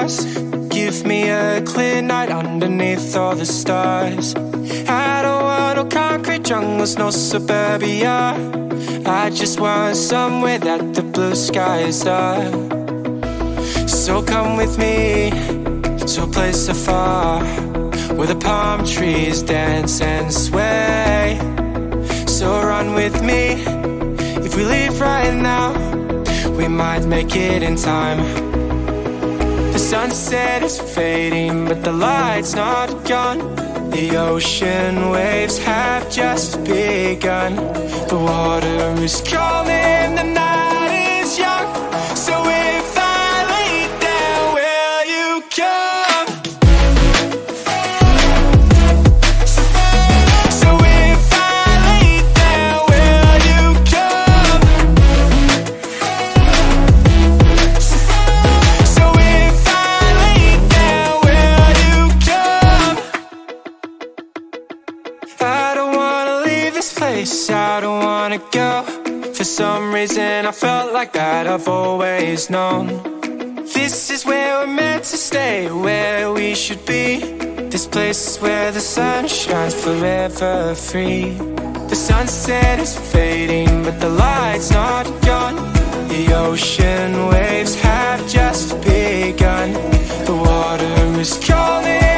glass. Give me a clear night underneath all the stars. I don't want no concrete jungles, no suburbia. I just want somewhere that the blue skies are. So come with me to a place so far, where the palm trees dance and sway. So run with me. If we leave right now, we might make it in time. The sunset is fading, but the light's not gone. The ocean waves have just begun. The water is calling, the night is young. So if I lay down, will you come? So if I lay down, will you come? So if I lay down, will you come? I don't wanna leave this place, I don't wanna go. For some reason I felt like that I've always known. This is where we're meant to stay, where we should be. This place where the sun shines forever free. The sunset is fading, but the light's not gone. The ocean waves have just begun. The water is calling.